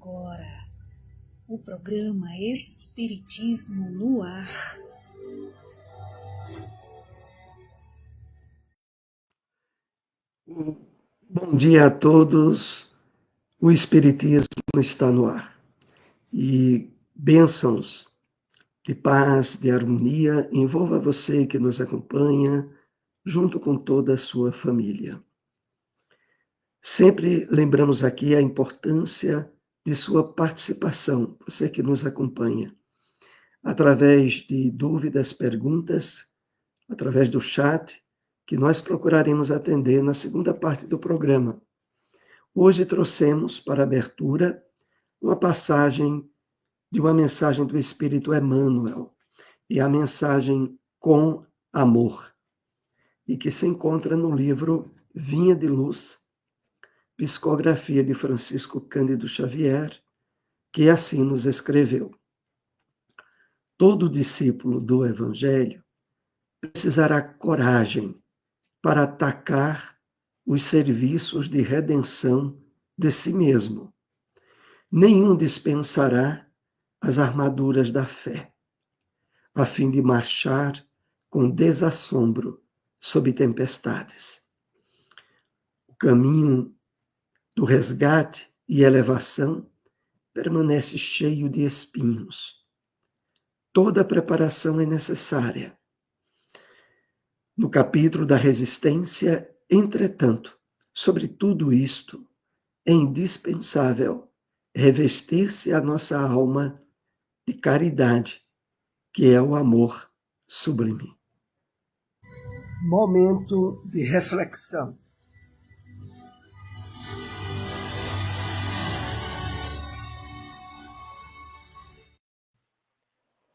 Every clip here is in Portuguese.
agora o programa Espiritismo no Ar. Bom dia a todos. O Espiritismo está no ar. E bênçãos de paz, de harmonia, envolva você que nos acompanha, junto com toda a sua família. Sempre lembramos aqui a importância de sua participação, você que nos acompanha, através de dúvidas, perguntas, através do chat, que nós procuraremos atender na segunda parte do programa. Hoje trouxemos para abertura uma passagem de uma mensagem do Espírito Emmanuel, e a mensagem Com Amor, e que se encontra no livro Vinha de Luz, psicografia de Francisco Cândido Xavier, que assim nos escreveu. Todo discípulo do Evangelho precisará coragem para atacar os serviços de redenção de si mesmo. Nenhum dispensará as armaduras da fé, a fim de marchar com desassombro sob tempestades. O caminho do resgate e elevação permanece cheio de espinhos. Toda preparação é necessária. No capítulo da resistência, entretanto, sobre tudo isto, é indispensável revestir-se a nossa alma de caridade, que é o amor sublime. Momento de reflexão.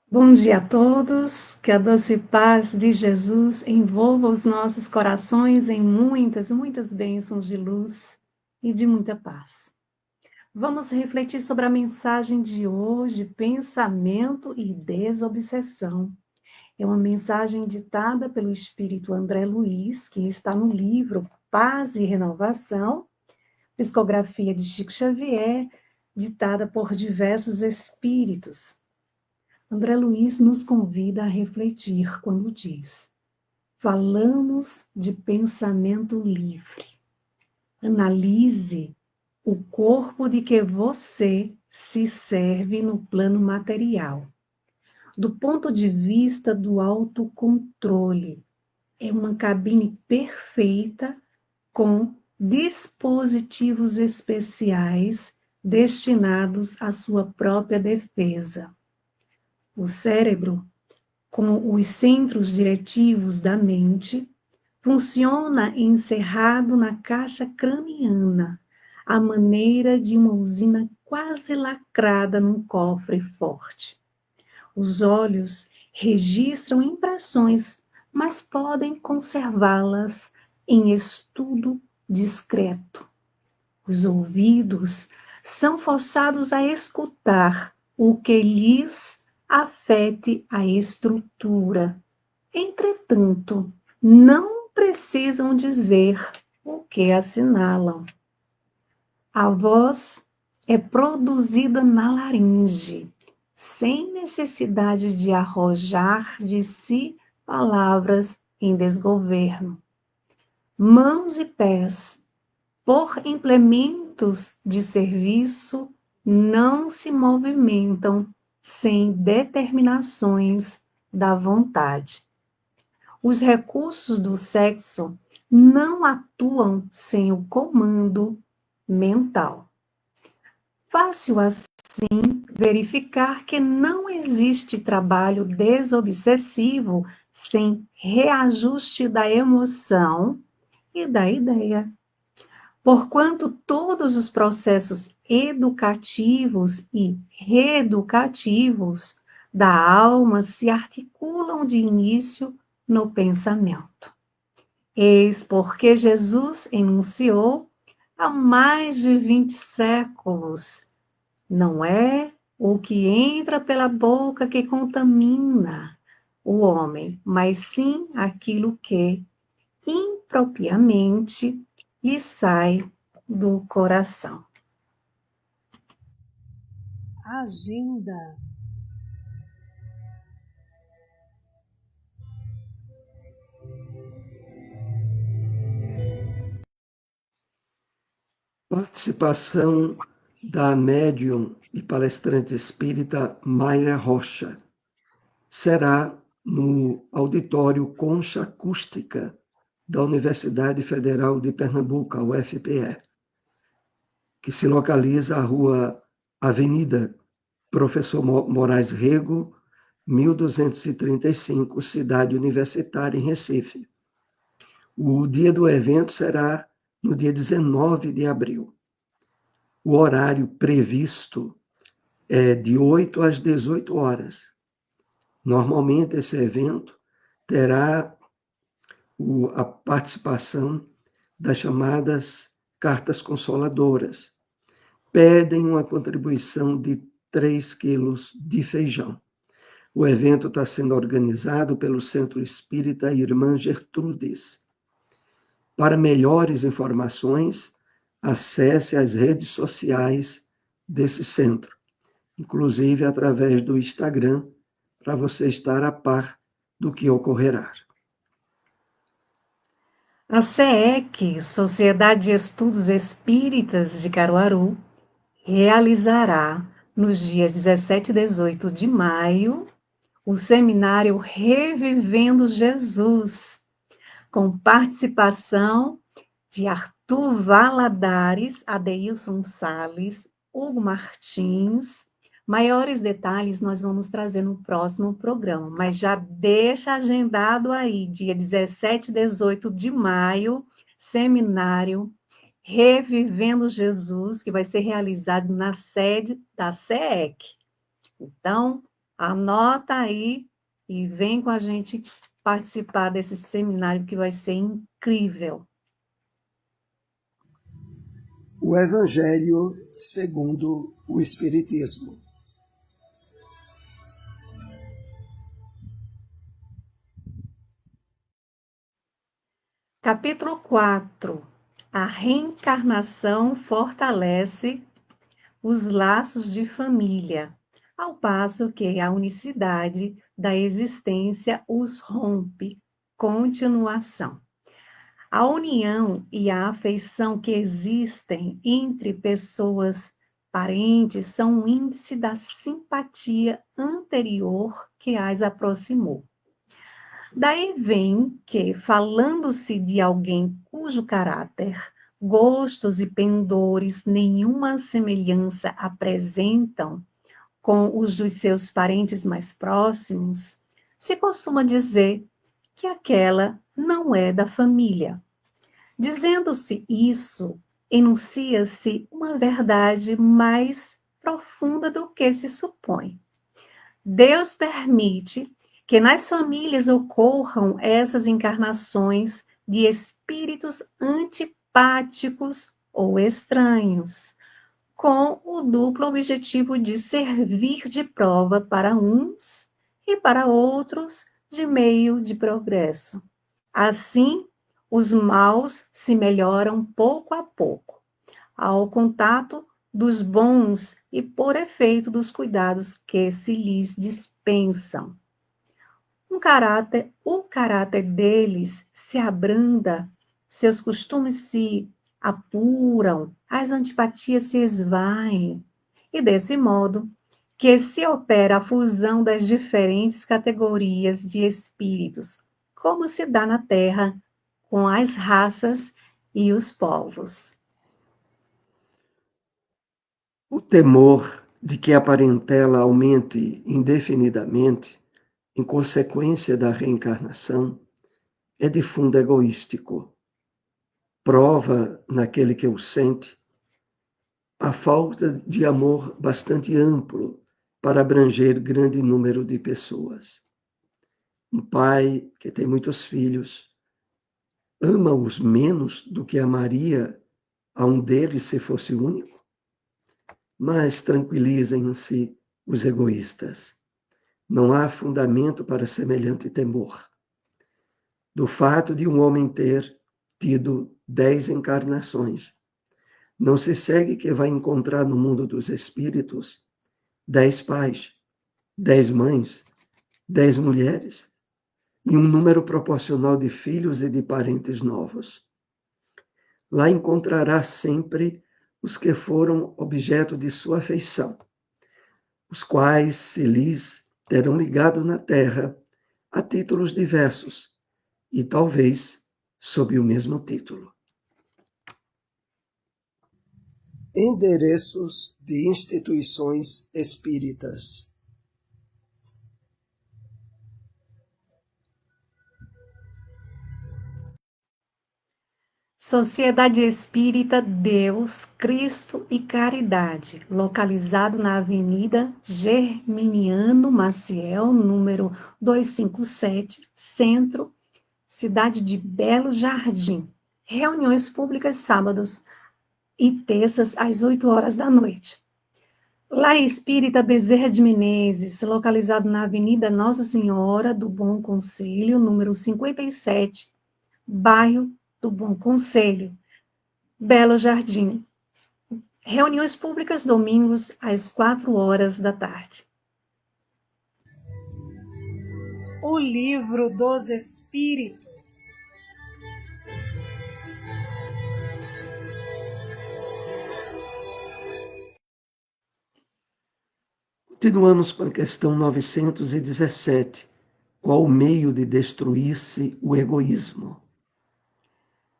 Bom dia a todos, que a doce paz de Jesus envolva os nossos corações em muitas, muitas bênçãos de luz e de muita paz. Vamos refletir sobre a mensagem de hoje, pensamento e desobsessão. É uma mensagem ditada pelo Espírito André Luiz, que está no livro Paz e Renovação, psicografia de Chico Xavier, ditada por diversos espíritos. André Luiz nos convida a refletir quando diz: falamos de pensamento livre. Analise o corpo de que você se serve no plano material. Do ponto de vista do autocontrole, é uma cabine perfeita com dispositivos especiais destinados à sua própria defesa. O cérebro, com os centros diretivos da mente, funciona encerrado na caixa craniana, à maneira de uma usina quase lacrada num cofre forte. Os olhos registram impressões, mas podem conservá-las em estudo discreto. Os ouvidos são forçados a escutar o que lhes afete a estrutura. Entretanto, não precisam dizer o que assinalam. A voz é produzida na laringe, sem necessidade de arrojar de si palavras em desgoverno. Mãos e pés, por implementos de serviço, não se movimentam sem determinações da vontade. Os recursos do sexo não atuam sem o comando mental. Fácil assim verificar que não existe trabalho desobsessivo sem reajuste da emoção e da ideia. Porquanto todos os processos educativos e reeducativos da alma se articulam de início no pensamento. Eis porque Jesus enunciou há mais de 20 séculos: não é o que entra pela boca que contamina o homem, mas sim aquilo que impropriamente lhe sai do coração. agenda. Participação da médium e palestrante espírita Mayra Rocha. Será no auditório Concha Acústica da Universidade Federal de Pernambuco, a UFPE, que se localiza à rua Avenida Professor Moraes Rego, 1235, Cidade Universitária, em Recife. O dia do evento será no dia 19 de abril. O horário previsto é de 8 às 18 horas. Normalmente, esse evento terá a participação das chamadas cartas consoladoras. Pedem uma contribuição de 3 quilos de feijão. O evento está sendo organizado pelo Centro Espírita Irmã Gertrudes. Para melhores informações, acesse as redes sociais desse centro, inclusive através do Instagram, para você estar a par do que ocorrerá. A SEEC, Sociedade de Estudos Espíritas de Caruaru, realizará nos dias 17 e 18 de maio o seminário Revivendo Jesus, com participação de Arthur Valadares, Adeilson Salles, Hugo Martins. Maiores detalhes nós vamos trazer no próximo programa, mas já deixa agendado aí, dia 17 e 18 de maio, seminário Revivendo Jesus, que vai ser realizado na sede da SEEC. Então, anota aí e vem com a gente participar desse seminário que vai ser incrível. O Evangelho segundo o Espiritismo. Capítulo 4. A reencarnação fortalece os laços de família, ao passo que a unicidade da existência os rompe. Continuação. A união e a afeição que existem entre pessoas parentes são um índice da simpatia anterior que as aproximou. Daí vem que, falando-se de alguém cujo caráter, gostos e pendores nenhuma semelhança apresentam com os dos seus parentes mais próximos, se costuma dizer que aquela não é da família. Dizendo-se isso, enuncia-se uma verdade mais profunda do que se supõe. Deus permite que nas famílias ocorram essas encarnações de espíritos antipáticos ou estranhos, com o duplo objetivo de servir de prova para uns e para outros de meio de progresso. Assim, os maus se melhoram pouco a pouco, ao contato dos bons e por efeito dos cuidados que se lhes dispensam. O caráter deles se abranda, seus costumes se apuram, as antipatias se esvaem, e desse modo que se opera a fusão das diferentes categorias de espíritos, como se dá na Terra com as raças e os povos. O temor de que a parentela aumente indefinidamente, em consequência da reencarnação, é de fundo egoístico. Prova, naquele que o sente, a falta de amor bastante amplo para abranger grande número de pessoas. Um pai que tem muitos filhos ama-os menos do que amaria a um deles se fosse único? Mas tranquilizem-se os egoístas. Não há fundamento para semelhante temor. Do fato de um homem ter tido 10 encarnações, não se segue que vai encontrar no mundo dos espíritos 10 pais, 10 mães, 10 mulheres e um número proporcional de filhos e de parentes novos. Lá encontrará sempre os que foram objeto de sua afeição, os quais se lhes terão ligado na terra a títulos diversos e talvez sob o mesmo título. Endereços de instituições espíritas. Sociedade Espírita Deus, Cristo e Caridade, localizado na Avenida Germiniano Maciel, número 257, Centro, cidade de Belo Jardim. Reuniões públicas sábados e terças às 8 horas da noite. Lá Espírita Bezerra de Menezes, localizado na Avenida Nossa Senhora do Bom Conselho, número 57, bairro do Bom Conselho, Belo Jardim. Reuniões públicas domingos às 4 horas da tarde. O Livro dos Espíritos. Continuamos com a questão 917. Qual o meio de destruir-se o egoísmo?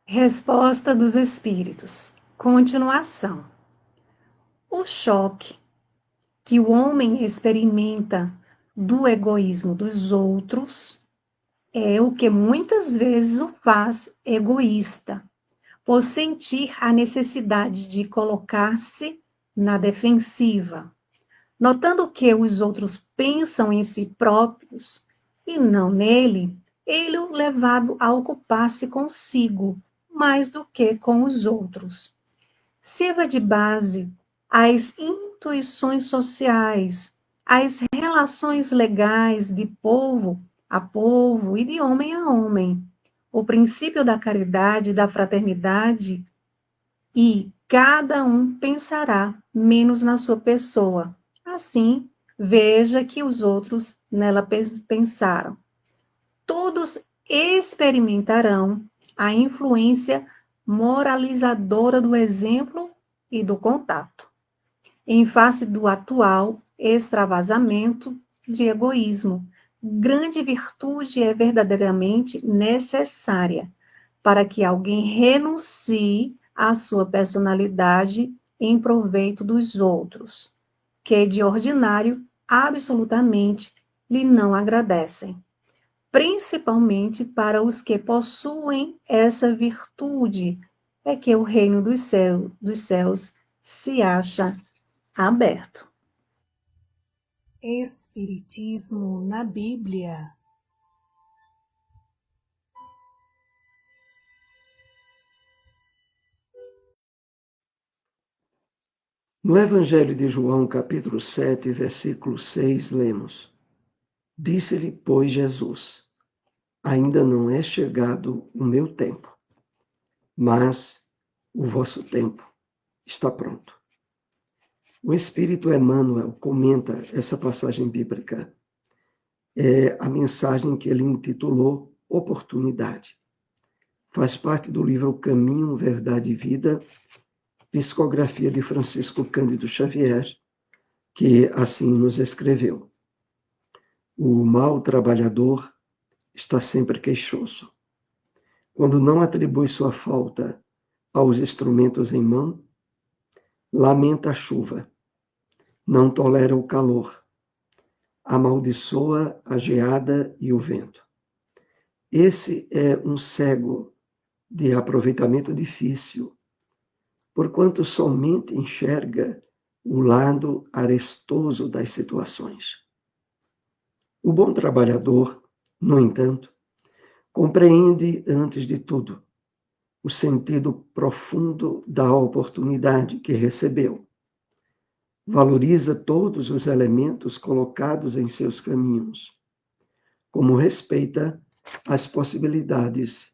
Resposta dos Espíritos. Continuação. O choque que o homem experimenta do egoísmo dos outros é o que muitas vezes o faz egoísta, por sentir a necessidade de colocar-se na defensiva, notando que os outros pensam em si próprios e não nele, ele o levado a ocupar-se consigo mais do que com os outros. Sirva de base às intuições sociais, às relações legais de povo a povo e de homem a homem. O princípio da caridade e da fraternidade, e cada um pensará menos na sua pessoa. Assim, veja que os outros nela pensaram. Todos experimentarão a influência moralizadora do exemplo e do contato, em face do atual extravasamento de egoísmo. Grande virtude é verdadeiramente necessária para que alguém renuncie à sua personalidade em proveito dos outros, que de ordinário absolutamente lhe não agradecem, principalmente para os que possuem essa virtude, é que o reino dos céus se acha aberto. Espiritismo na Bíblia. No Evangelho de João, capítulo 7, versículo 6, lemos: Disse-lhe, pois, Jesus: Ainda não é chegado o meu tempo, mas o vosso tempo está pronto. O Espírito Emmanuel comenta essa passagem bíblica. É a mensagem que ele intitulou Oportunidade. Faz parte do livro Caminho, Verdade e Vida, psicografia de Francisco Cândido Xavier, que assim nos escreveu: O mau trabalhador está sempre queixoso. Quando não atribui sua falta aos instrumentos em mão, lamenta a chuva, não tolera o calor, amaldiçoa a geada e o vento. Esse é um cego de aproveitamento difícil, porquanto somente enxerga o lado arestoso das situações. O bom trabalhador, no entanto, compreende, antes de tudo, o sentido profundo da oportunidade que recebeu. Valoriza todos os elementos colocados em seus caminhos, como respeita as possibilidades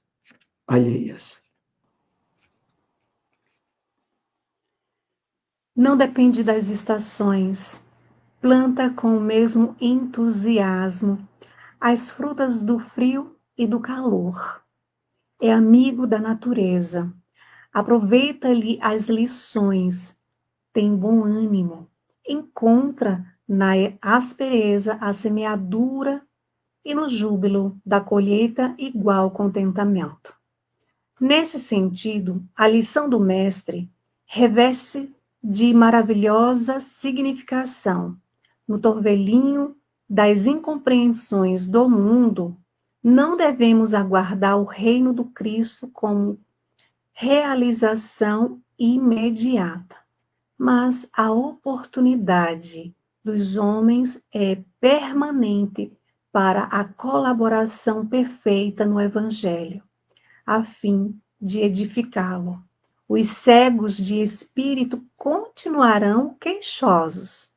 alheias. Não depende das estações, planta com o mesmo entusiasmo as frutas do frio e do calor. É amigo da natureza. Aproveita-lhe as lições, tem bom ânimo, encontra na aspereza a semeadura e no júbilo da colheita igual contentamento. Nesse sentido, a lição do mestre reveste de maravilhosa significação. No torvelinho das incompreensões do mundo, não devemos aguardar o reino do Cristo como realização imediata, mas a oportunidade dos homens é permanente para a colaboração perfeita no Evangelho, a fim de edificá-lo. Os cegos de espírito continuarão queixosos.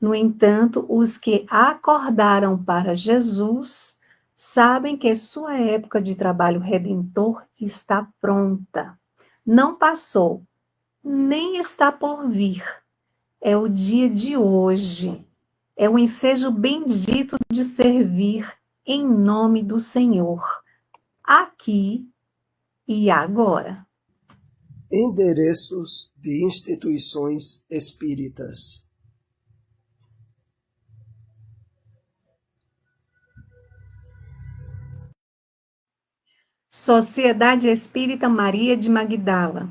No entanto, os que acordaram para Jesus sabem que sua época de trabalho redentor está pronta. Não passou, nem está por vir. É o dia de hoje. É o ensejo bendito de servir em nome do Senhor, aqui e agora. Endereços de instituições espíritas. Sociedade Espírita Maria de Magdala,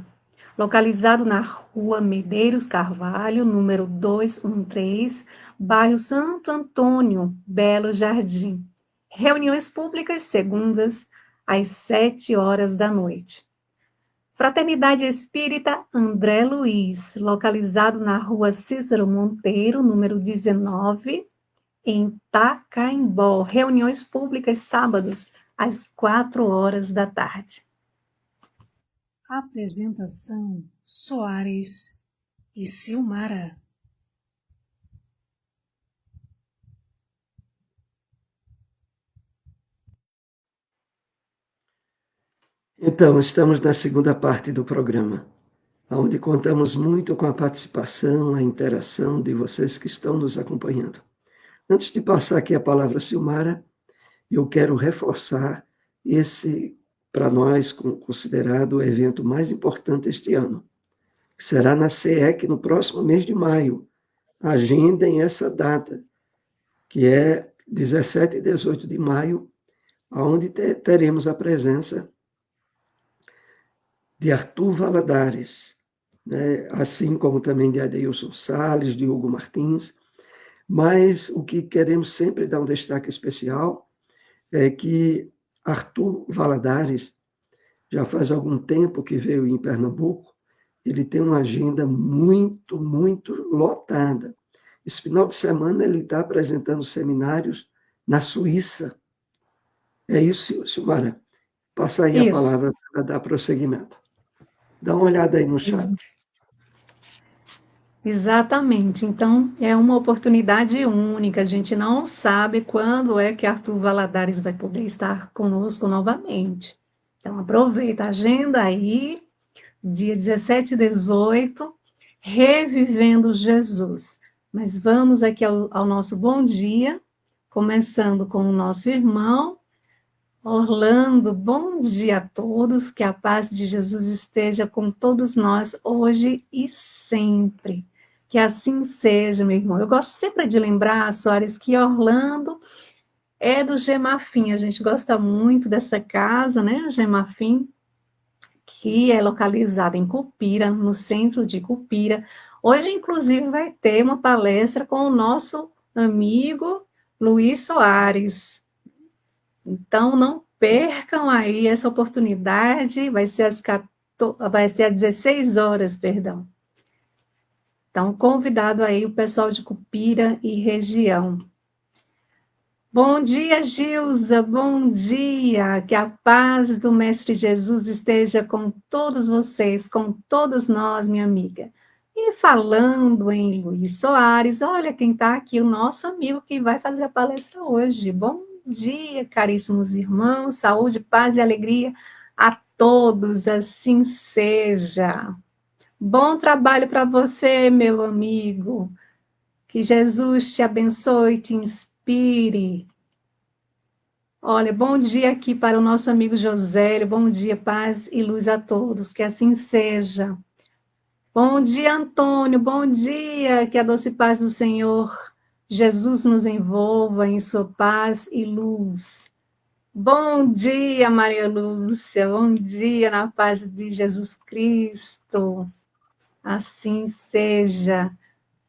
localizado na Rua Medeiros Carvalho, número 213, bairro Santo Antônio, Belo Jardim. Reuniões públicas segundas às 7 horas da noite. Fraternidade Espírita André Luiz, localizado na Rua Cícero Monteiro, número 19, em Tacaimbó. Reuniões públicas sábados às 4 horas da tarde. Apresentação: Soares e Silmara. Então, estamos na segunda parte do programa, onde contamos muito com a participação, a interação de vocês que estão nos acompanhando. Antes de passar aqui a palavra a Silmara, eu quero reforçar esse, para nós, considerado o evento mais importante este ano, que será na CEEC no próximo mês de maio. Agendem essa data, que é 17 e 18 de maio, onde teremos a presença de Arthur Valadares, né? Assim como também de Adeilson Salles, de Hugo Martins, mas o que queremos sempre dar um destaque especial é que Arthur Valadares já faz algum tempo que veio em Pernambuco, ele tem uma agenda muito, muito lotada. Esse final de semana ele está apresentando seminários na Suíça. É isso, Silmara. Passa aí a palavra para dar prosseguimento. Dá uma olhada aí no chat. Exatamente. Então, é uma oportunidade única. A gente não sabe quando é que Arthur Valadares vai poder estar conosco novamente. Então, aproveita a agenda aí, dia 17 e 18, Revivendo Jesus. Mas vamos aqui ao nosso bom dia, começando com o nosso irmão Orlando. Bom dia a todos, que a paz de Jesus esteja com todos nós hoje e sempre. Que assim seja, meu irmão. Eu gosto sempre de lembrar, Soares, que Orlando é do Gemafim. A gente gosta muito dessa casa, né? A Gemafim, que é localizada em Cupira, no centro de Cupira. Hoje, inclusive, vai ter uma palestra com o nosso amigo Luiz Soares. Então, não percam aí essa oportunidade, vai ser às 16 horas, perdão. Então, convidado aí o pessoal de Cupira e região. Bom dia, Gilza, bom dia, que a paz do Mestre Jesus esteja com todos vocês, com todos nós, minha amiga. E falando em Luiz Soares, olha quem está aqui, o nosso amigo que vai fazer a palestra hoje. Bom dia, caríssimos irmãos, saúde, paz e alegria a todos, assim seja. Bom trabalho para você, meu amigo. Que Jesus te abençoe, te inspire. Olha, bom dia aqui para o nosso amigo Josélio. Bom dia, paz e luz a todos. Que assim seja. Bom dia, Antônio. Bom dia. Que a doce paz do Senhor Jesus nos envolva em sua paz e luz. Bom dia, Maria Lúcia. Bom dia na paz de Jesus Cristo. Assim seja.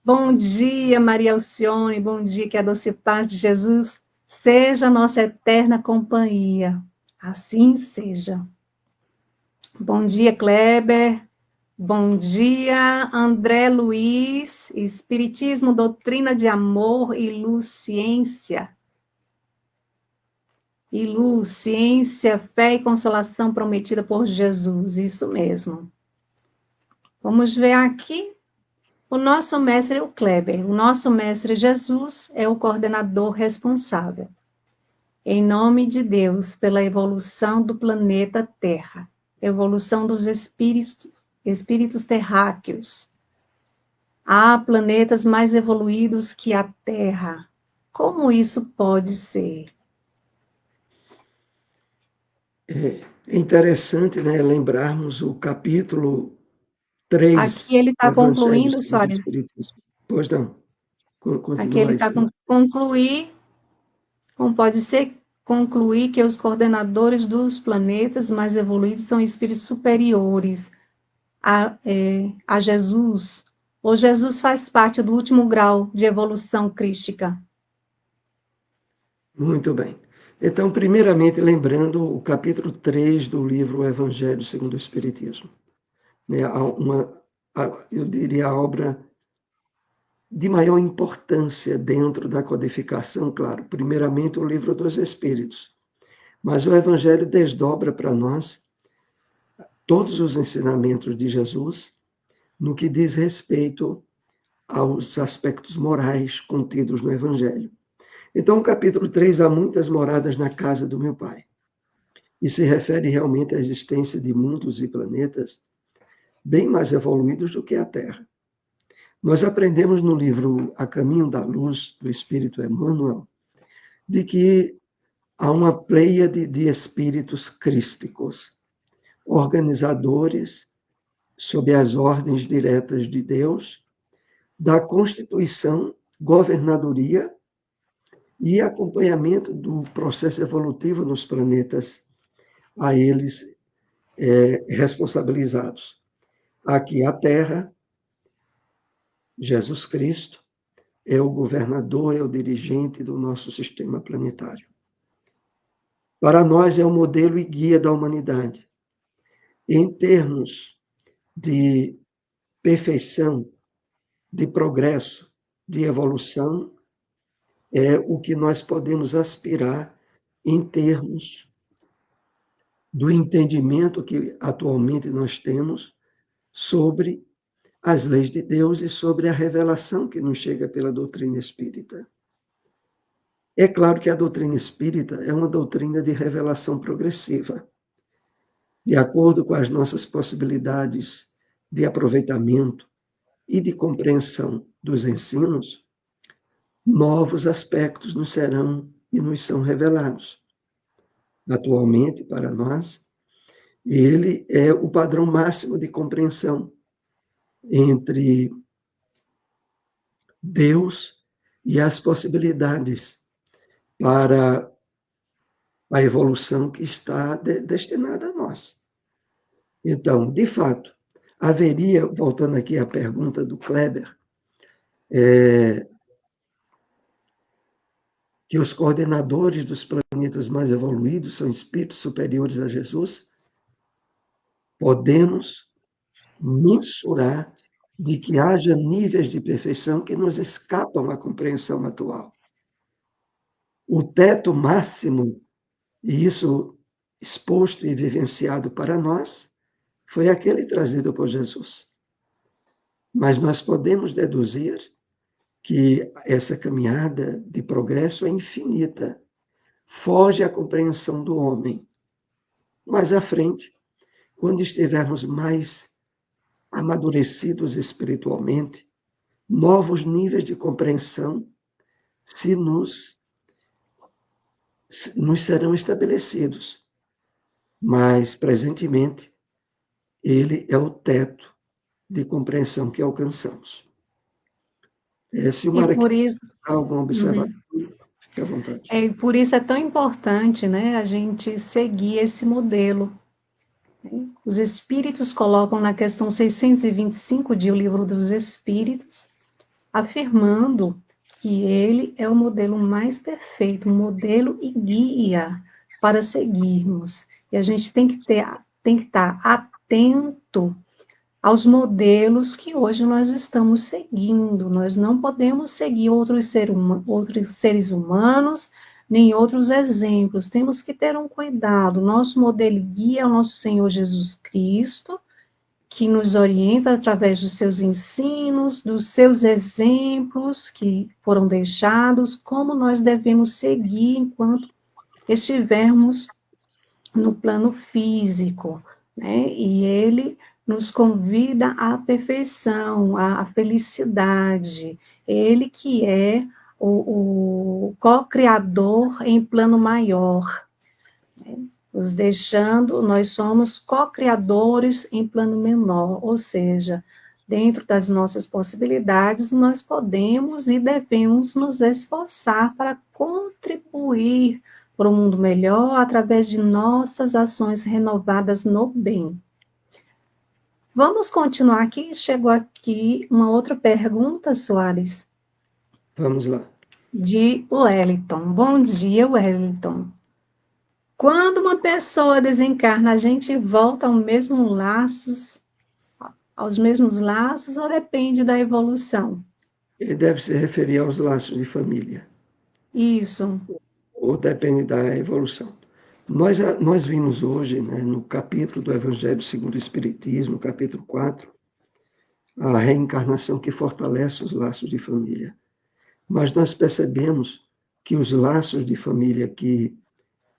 Bom dia, Maria Alcione. Bom dia, que a doce paz de Jesus seja nossa eterna companhia. Assim seja. Bom dia, Kleber. Bom dia, André Luiz. Espiritismo, doutrina de amor e luz, ciência. E luz, ciência, fé e consolação prometida por Jesus. Isso mesmo. Vamos ver aqui. O nosso mestre é o Kleber. O nosso mestre Jesus é o coordenador responsável. Em nome de Deus, pela evolução do planeta Terra, evolução dos espíritos terráqueos. Há planetas mais evoluídos que a Terra. Como isso pode ser? É interessante, né, lembrarmos o capítulo 3 Aqui ele do está Evangelho concluindo, segundo o Soares. Espiritismo. Pois não, Aqui continua ele aí, está senhor. concluir. Como pode ser concluir que os coordenadores dos planetas mais evoluídos são espíritos superiores a Jesus, ou Jesus faz parte do último grau de evolução crística? Muito bem. Então, primeiramente, lembrando o capítulo 3 do livro Evangelho segundo o Espiritismo. Né, eu diria a obra de maior importância dentro da codificação, claro. Primeiramente, o livro dos Espíritos. Mas o Evangelho desdobra para nós todos os ensinamentos de Jesus no que diz respeito aos aspectos morais contidos no Evangelho. Então, o capítulo 3, há muitas moradas na casa do meu Pai. E se refere realmente à existência de mundos e planetas bem mais evoluídos do que a Terra. Nós aprendemos no livro A Caminho da Luz, do Espírito Emmanuel, de que há uma pleiade de espíritos crísticos, organizadores, sob as ordens diretas de Deus, da constituição, governadoria e acompanhamento do processo evolutivo nos planetas a eles responsabilizados. Aqui a Terra, Jesus Cristo, é o governador, é o dirigente do nosso sistema planetário. Para nós é o modelo e guia da humanidade. Em termos de perfeição, de progresso, de evolução, é o que nós podemos aspirar em termos do entendimento que atualmente nós temos sobre as leis de Deus e sobre a revelação que nos chega pela doutrina espírita. É claro que a doutrina espírita é uma doutrina de revelação progressiva. De acordo com as nossas possibilidades de aproveitamento e de compreensão dos ensinos, novos aspectos nos serão e nos são revelados. Atualmente, para nós, ele é o padrão máximo de compreensão entre Deus e as possibilidades para a evolução que está destinada a nós. Então, de fato, haveria, voltando aqui à pergunta do Kleber, que os coordenadores dos planetas mais evoluídos são espíritos superiores a Jesus, podemos mensurar de que haja níveis de perfeição que nos escapam à compreensão atual. O teto máximo, e isso exposto e vivenciado para nós, foi aquele trazido por Jesus. Mas nós podemos deduzir que essa caminhada de progresso é infinita, foge à compreensão do homem. Mais à frente, quando estivermos mais amadurecidos espiritualmente, novos níveis de compreensão nos serão estabelecidos, mas, presentemente, ele é o teto de compreensão que alcançamos. Silmara, E por isso, alguma observação? Fique à vontade. e por isso é tão importante, né, a gente seguir esse modelo. Os Espíritos colocam na questão 625 de O Livro dos Espíritos, afirmando que ele é o modelo mais perfeito, modelo e guia para seguirmos. E a gente tem que estar atento aos modelos que hoje nós estamos seguindo. Nós não podemos seguir outros seres humanos, nem outros exemplos. Temos que ter um cuidado. Nosso modelo e guia é o nosso Senhor Jesus Cristo, que nos orienta através dos seus ensinos, dos seus exemplos que foram deixados, como nós devemos seguir enquanto estivermos no plano físico, né? E ele nos convida à perfeição, à felicidade. Ele que é o co-criador em plano maior, né? Nos deixando, nós somos co-criadores em plano menor, ou seja, dentro das nossas possibilidades, nós podemos e devemos nos esforçar para contribuir para um mundo melhor através de nossas ações renovadas no bem. Vamos continuar aqui. Chegou aqui uma outra pergunta, Soares. Vamos lá. De Wellington. Bom dia, Wellington. Quando uma pessoa desencarna, a gente volta aos mesmos laços ou depende da evolução? Ele deve se referir aos laços de família. Isso. Ou depende da evolução. Nós vimos hoje, né, no capítulo do Evangelho segundo o Espiritismo, capítulo 4, a reencarnação que fortalece os laços de família. Mas nós percebemos que os laços de família que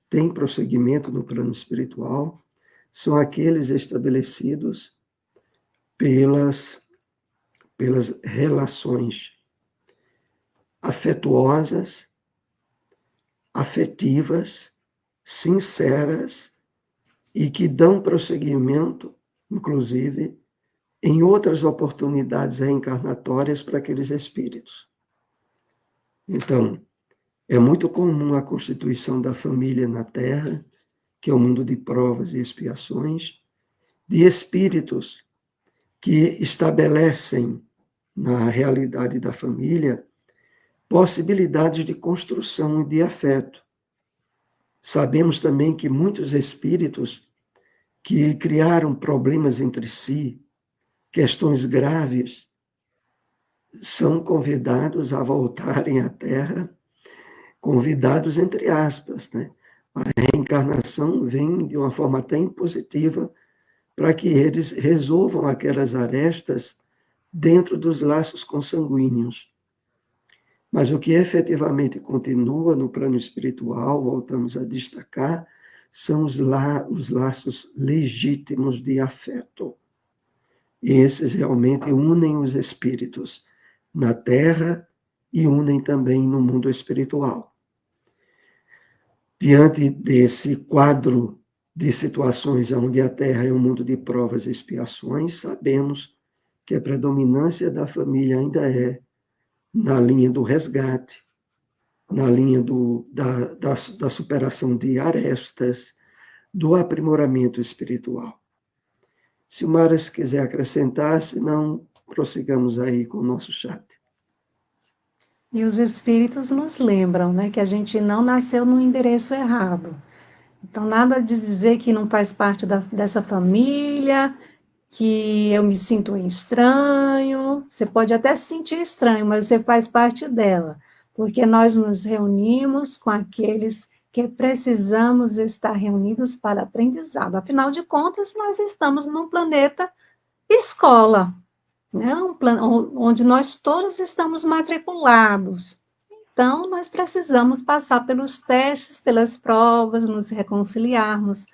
têm prosseguimento no plano espiritual são aqueles estabelecidos pelas relações afetuosas, afetivas, sinceras e que dão prosseguimento, inclusive, em outras oportunidades reencarnatórias para aqueles espíritos. Então, é muito comum a constituição da família na Terra, que é o mundo de provas e expiações, de espíritos que estabelecem na realidade da família possibilidades de construção e de afeto. Sabemos também que muitos espíritos que criaram problemas entre si, questões graves, são convidados a voltarem à Terra, convidados entre aspas, né? A reencarnação vem de uma forma até impositiva para que eles resolvam aquelas arestas dentro dos laços consanguíneos. Mas o que efetivamente continua no plano espiritual, voltamos a destacar, são os laços legítimos de afeto. E esses realmente unem os espíritos na Terra e unem também no mundo espiritual. Diante desse quadro de situações onde a Terra é um mundo de provas e expiações, sabemos que a predominância da família ainda é na linha do resgate, na linha da superação de arestas, do aprimoramento espiritual. Se o Maras quiser acrescentar, senão prossigamos aí com o nosso chat. E os espíritos nos lembram, né, que a gente não nasceu no endereço errado. Então, nada de dizer que não faz parte dessa família, que eu me sinto estranho. Você pode até se sentir estranho, mas você faz parte dela, porque nós nos reunimos com aqueles que precisamos estar reunidos para aprendizado. Afinal de contas, nós estamos num planeta escola, né? Onde nós todos estamos matriculados. Então, nós precisamos passar pelos testes, pelas provas, nos reconciliarmos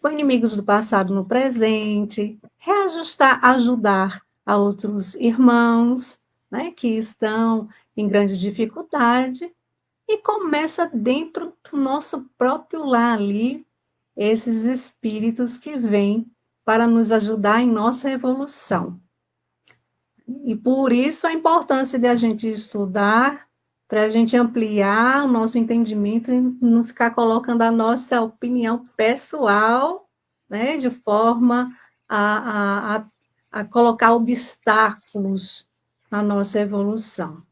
com inimigos do passado no presente, reajustar, ajudar a outros irmãos. né, que estão em grande dificuldade, e começa dentro do nosso próprio lar ali, esses espíritos que vêm para nos ajudar em nossa evolução. E por isso a importância de a gente estudar, para a gente ampliar o nosso entendimento e não ficar colocando a nossa opinião pessoal, né, de forma a colocar obstáculos na nossa evolução.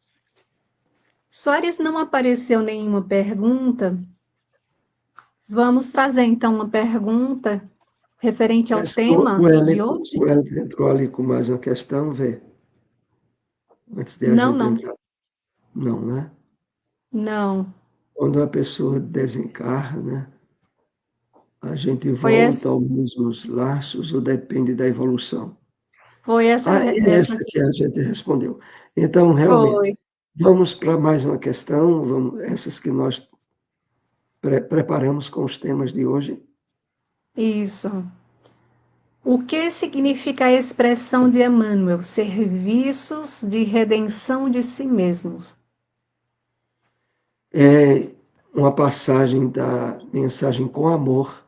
Soares, não apareceu nenhuma pergunta. Vamos trazer então uma pergunta referente ao Parece que o tema de Hélio, hoje? o Hélio entrou ali com mais uma questão, vê, antes de a Não, gente não, entrar. Não, né? não. Quando a pessoa desencarna, né, a gente Foi essa, volta aos mesmos laços ou depende da evolução? foi essa, Ah, é essa essa que a gente respondeu. Então, realmente, foi vamos para mais uma questão, vamos, essas que nós preparamos com os temas de hoje. isso. O que significa a expressão de Emmanuel? Serviços de redenção de si mesmos. É uma passagem da mensagem com amor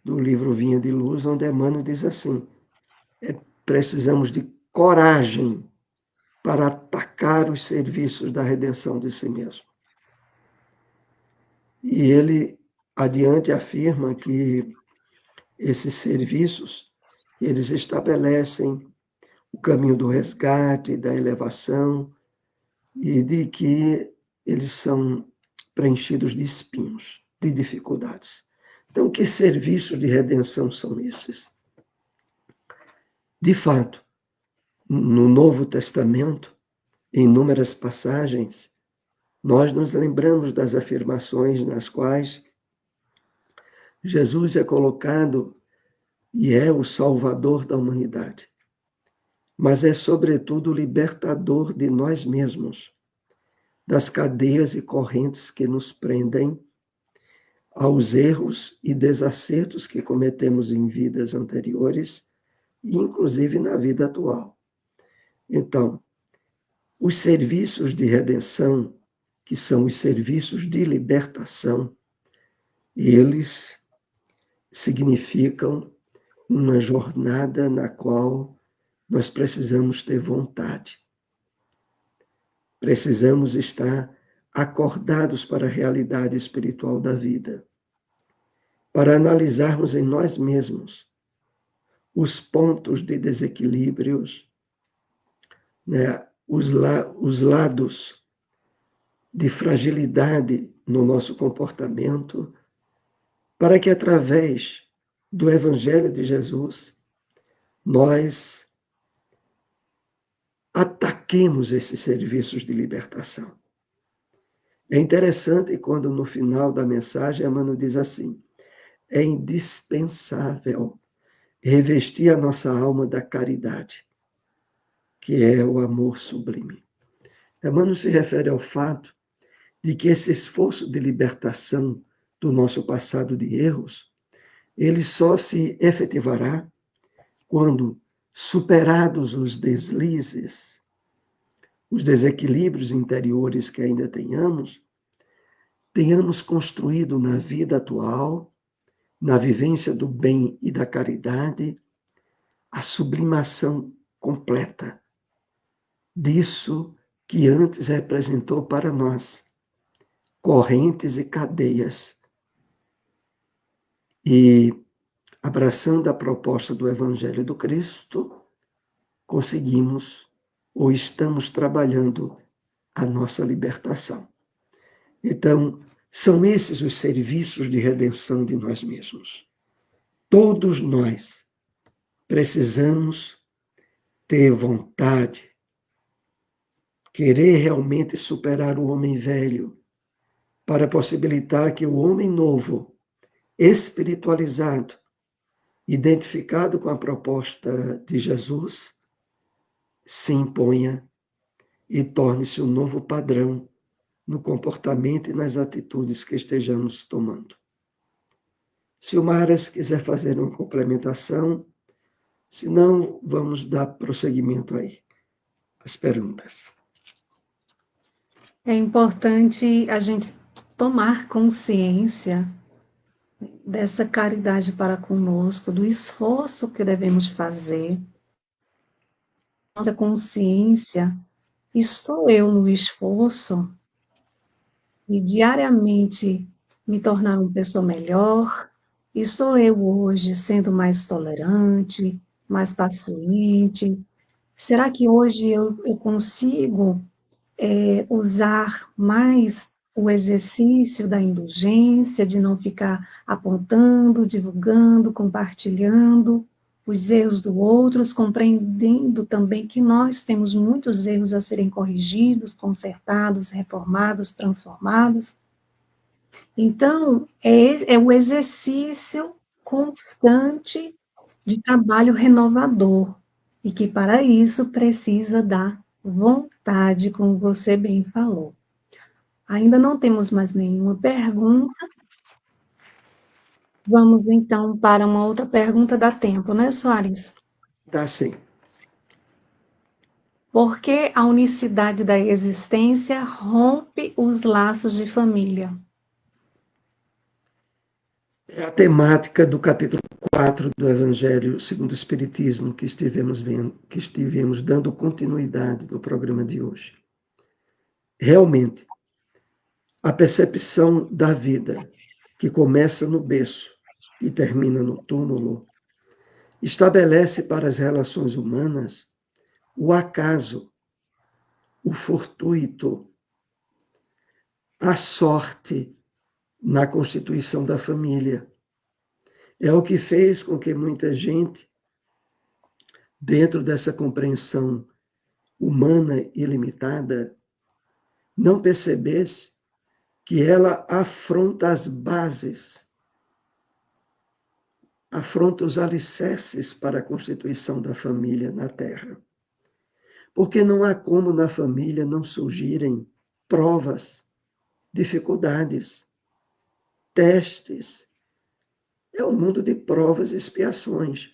do livro Vinha de Luz, onde Emmanuel diz assim: precisamos de coragem para atacar os serviços da redenção de si mesmo. E ele adiante afirma que esses serviços, eles estabelecem o caminho do resgate, da elevação, e de que eles são preenchidos de espinhos, de dificuldades. Então, que serviços de redenção são esses? De fato, no Novo Testamento, em inúmeras passagens, nós nos lembramos das afirmações nas quais Jesus é colocado e é o Salvador da humanidade, mas é, sobretudo, o libertador de nós mesmos, das cadeias e correntes que nos prendem aos erros e desacertos que cometemos em vidas anteriores e, inclusive, na vida atual. Então, os serviços de redenção, que são os serviços de libertação, eles significam uma jornada na qual nós precisamos ter vontade. Precisamos estar acordados para a realidade espiritual da vida, para analisarmos em nós mesmos os pontos de desequilíbrios, né, os lados de fragilidade no nosso comportamento, para que através do Evangelho de Jesus nós ataquemos esses serviços de libertação. É interessante quando no final da mensagem Emmanuel diz assim: é indispensável revestir a nossa alma da caridade, que é o amor sublime. Emmanuel se refere ao fato de que esse esforço de libertação do nosso passado de erros, ele só se efetivará quando, superados os deslizes, os desequilíbrios interiores que ainda tenhamos construído na vida atual, na vivência do bem e da caridade, a sublimação completa disso que antes representou para nós correntes e cadeias. E, abraçando a proposta do Evangelho do Cristo, conseguimos ou estamos trabalhando a nossa libertação. Então, são esses os serviços de redenção de nós mesmos. Todos nós precisamos ter vontade, querer realmente superar o homem velho, para possibilitar que o homem novo, espiritualizado, identificado com a proposta de Jesus, se imponha e torne-se um novo padrão no comportamento e nas atitudes que estejamos tomando. Se o Maras quiser fazer uma complementação, se não, vamos dar prosseguimento aí às perguntas. É importante a gente tomar consciência dessa caridade para conosco, do esforço que devemos fazer. Nossa consciência, estou eu no esforço de diariamente me tornar uma pessoa melhor? Estou eu hoje sendo mais tolerante, mais paciente? Será que hoje eu consigo usar mais o exercício da indulgência, de não ficar apontando, divulgando, compartilhando os erros do outros, compreendendo também que nós temos muitos erros a serem corrigidos, consertados, reformados, transformados? Então, é o exercício constante de trabalho renovador, e que para isso precisa da vontade, como você bem falou. Ainda não temos mais nenhuma pergunta. Vamos então para uma outra pergunta, dá tempo, né, Soares? Dá sim. Por que a unicidade da existência rompe os laços de família? É a temática do capítulo 4 do Evangelho segundo o Espiritismo que estivemos dando continuidade no programa de hoje. Realmente, a percepção da vida, que começa no berço e termina no túmulo, estabelece para as relações humanas o acaso, o fortuito, a sorte na constituição da família. É o que fez com que muita gente, dentro dessa compreensão humana e limitada, não percebesse que ela afronta as bases, afronta os alicerces para a constituição da família na Terra. Porque não há como na família não surgirem provas, dificuldades, testes. É um mundo de provas e expiações.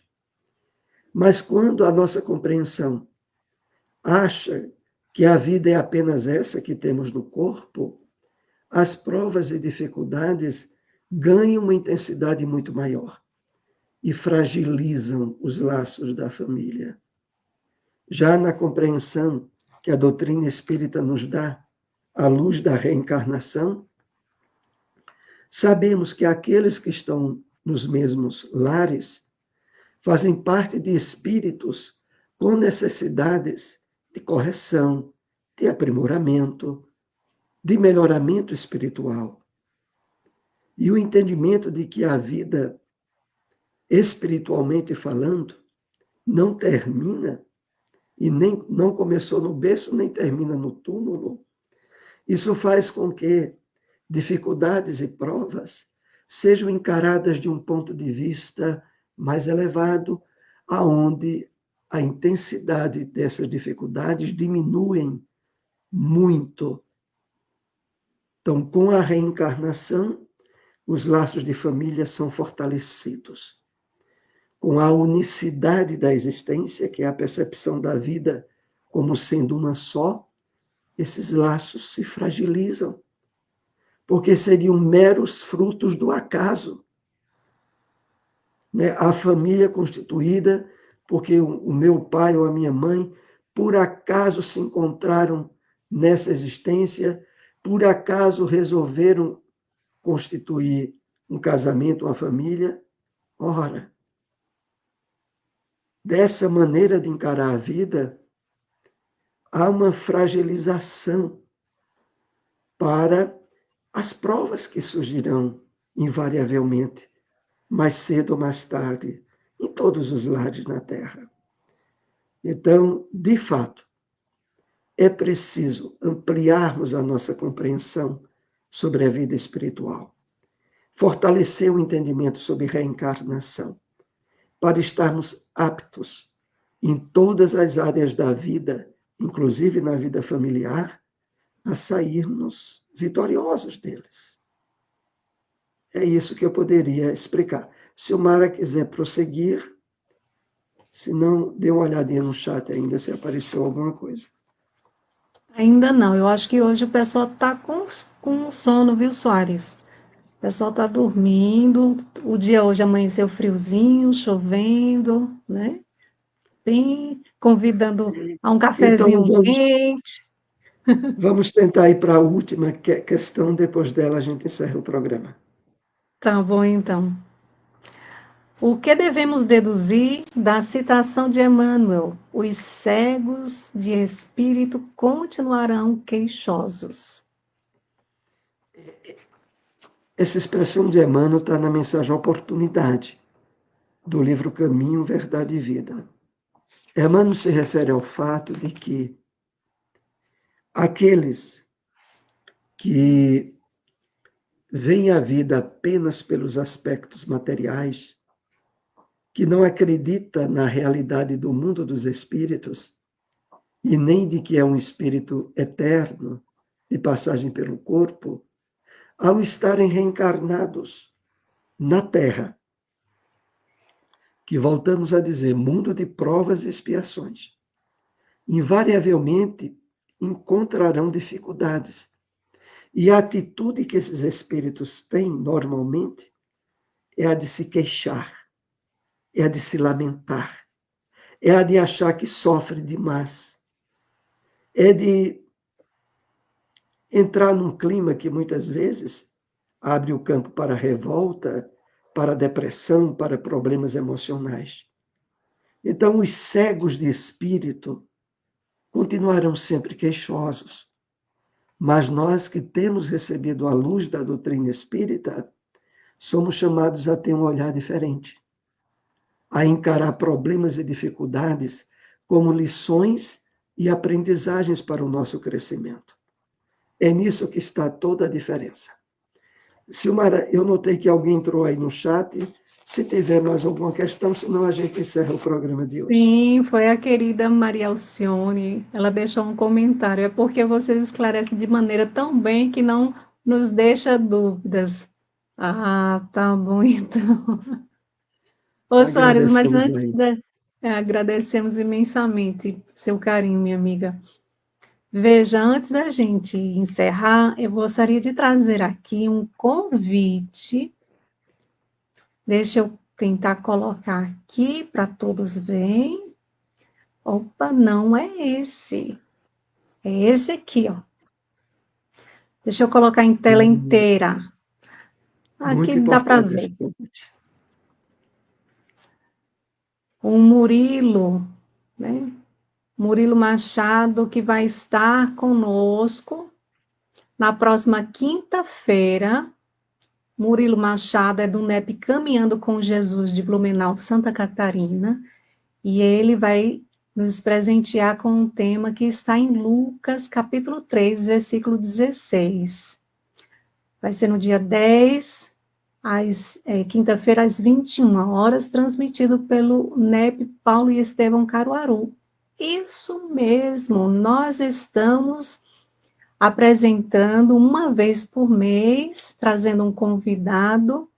Mas quando a nossa compreensão acha que a vida é apenas essa que temos no corpo, as provas e dificuldades ganham uma intensidade muito maior e fragilizam os laços da família. Já na compreensão que a doutrina espírita nos dá, à luz da reencarnação, sabemos que aqueles que estão nos mesmos lares fazem parte de espíritos com necessidades de correção, de aprimoramento, de melhoramento espiritual. E o entendimento de que a vida, espiritualmente falando, não termina e nem não começou no berço, nem termina no túmulo. Isso faz com que dificuldades e provas sejam encaradas de um ponto de vista mais elevado, aonde a intensidade dessas dificuldades diminuem muito. Então, com a reencarnação, os laços de família são fortalecidos. Com a unicidade da existência, que é a percepção da vida como sendo uma só, esses laços se fragilizam, porque seriam meros frutos do acaso. Né? A família constituída porque o meu pai ou a minha mãe, por acaso se encontraram nessa existência, por acaso resolveram constituir um casamento, uma família. Ora, dessa maneira de encarar a vida, há uma fragilização para as provas que surgirão invariavelmente, mais cedo ou mais tarde, em todos os lares na Terra. Então, de fato, é preciso ampliarmos a nossa compreensão sobre a vida espiritual, fortalecer o entendimento sobre reencarnação, para estarmos aptos em todas as áreas da vida, inclusive na vida familiar, a sairmos vitoriosos deles. É isso que eu poderia explicar. Se o Mara quiser prosseguir, se não, dê uma olhadinha no chat ainda, se apareceu alguma coisa. Ainda não, eu acho que hoje o pessoal está com sono, viu, Soares? O pessoal está dormindo, o dia hoje amanheceu friozinho, chovendo, né? Bem, convidando a um Então, cafezinho quente. vamos tentar ir para a última questão, depois dela a gente encerra o programa. Tá bom, então. O que devemos deduzir da citação de Emmanuel? Os cegos de espírito continuarão queixosos. Essa expressão de Emmanuel está na mensagem Oportunidade, do livro Caminho, Verdade e Vida. Emmanuel se refere ao fato de que aqueles que veem a vida apenas pelos aspectos materiais, que não acredita na realidade do mundo dos espíritos e nem de que é um espírito eterno de passagem pelo corpo, ao estarem reencarnados na Terra, que voltamos a dizer, mundo de provas e expiações, invariavelmente encontrarão dificuldades. E a atitude que esses espíritos têm normalmente é a de se queixar, é a de se lamentar, é a de achar que sofre demais, é de entrar num clima que muitas vezes abre o campo para revolta, para depressão, para problemas emocionais. Então, os cegos de espírito continuarão sempre queixosos, mas nós que temos recebido a luz da doutrina espírita, somos chamados a ter um olhar diferente, a encarar problemas e dificuldades como lições e aprendizagens para o nosso crescimento. É nisso que está toda a diferença. Silmara, eu notei que alguém entrou aí no chat. Se tiver mais alguma questão, senão a gente encerra o programa de hoje. Sim, foi a querida Maria Alcione. Ela deixou um comentário. É porque vocês esclarecem de maneira tão bem que não nos deixa dúvidas. Ah, tá bom então. Ô, Soares, mas Agradecemos antes aí. agradecemos imensamente seu carinho, minha amiga. Veja, antes da gente encerrar, eu gostaria de trazer aqui um convite. Deixa eu tentar colocar aqui para todos verem. Opa, não é esse. É esse aqui, ó. Deixa eu colocar em tela inteira. Aqui Muito dá para importante esse ver. convite. O Murilo, né? Murilo Machado, que vai estar conosco na próxima quinta-feira. Murilo Machado é do NEP Caminhando com Jesus de Blumenau, Santa Catarina, e ele vai nos presentear com um tema que está em Lucas, capítulo 3, versículo 16. Vai ser no dia 10, quinta-feira, às 21 horas, transmitido pelo NEP Paulo e Estevão Caruaru. Isso mesmo, nós estamos apresentando uma vez por mês, trazendo um convidado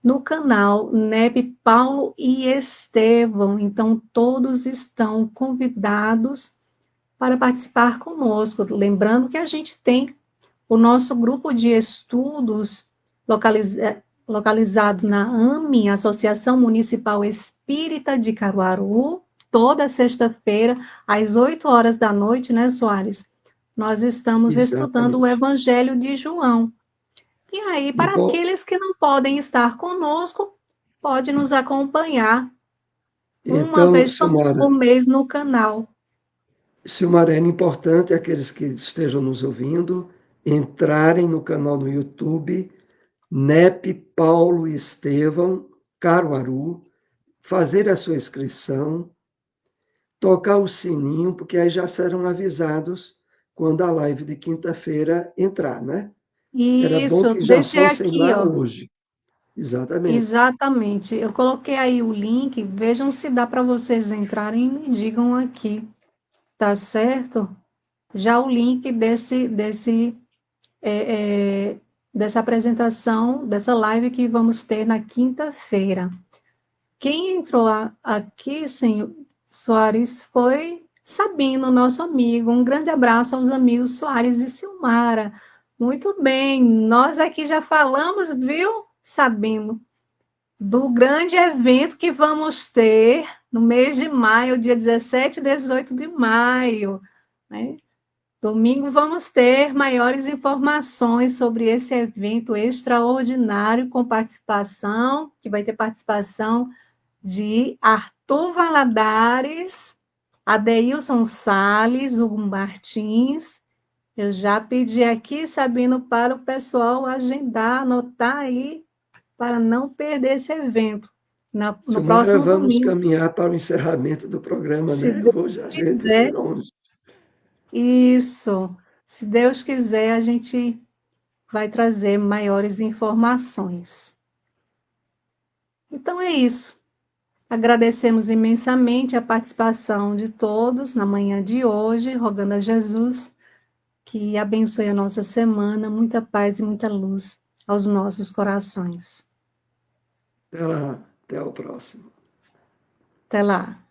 no canal NEP Paulo e Estevão. Então, todos estão convidados para participar conosco. Lembrando que a gente tem o nosso grupo de estudos localizado na AME, Associação Municipal Espírita de Caruaru, toda sexta-feira, às 8 horas da noite, né, Soares? Nós estamos estudando o Exatamente. Evangelho de João. E aí, E, para aqueles que não podem estar conosco, pode nos acompanhar uma então, vez por Silmara, mês no canal. Silmara, é importante aqueles que estejam nos ouvindo entrarem no canal do YouTube NEP Paulo e Estevão Caruaru, fazer a sua inscrição, tocar o sininho, porque aí já serão avisados quando a live de quinta-feira entrar, né? Era bom Isso, que já deixei fossem aqui, lá ó. hoje. Exatamente. Exatamente. Eu coloquei aí o link, vejam se dá para vocês entrarem e me digam aqui, tá certo? Já o link dessa apresentação, dessa live que vamos ter na quinta-feira. Quem entrou aqui, senhor Soares, foi Sabino, nosso amigo. Um grande abraço aos amigos Soares e Silmara. Muito bem, nós aqui já falamos, viu, Sabino, do grande evento que vamos ter no mês de maio, dia 17 e 18 de maio, né? Domingo vamos ter maiores informações sobre esse evento extraordinário com participação, que vai ter participação de Arthur Valadares, Adeilson Salles, Hugo Martins. Eu já pedi aqui, Sabino, para o pessoal agendar, anotar aí, para não perder esse evento. No Silmara, próximo vamos domingo, caminhar para o encerramento do programa, se né? Deus Hoje a gente foi quiser. longe. Isso. Se Deus quiser, a gente vai trazer maiores informações. Então é isso. Agradecemos imensamente a participação de todos na manhã de hoje, rogando a Jesus que abençoe a nossa semana, muita paz e muita luz aos nossos corações. Até lá, até o próximo. Até lá.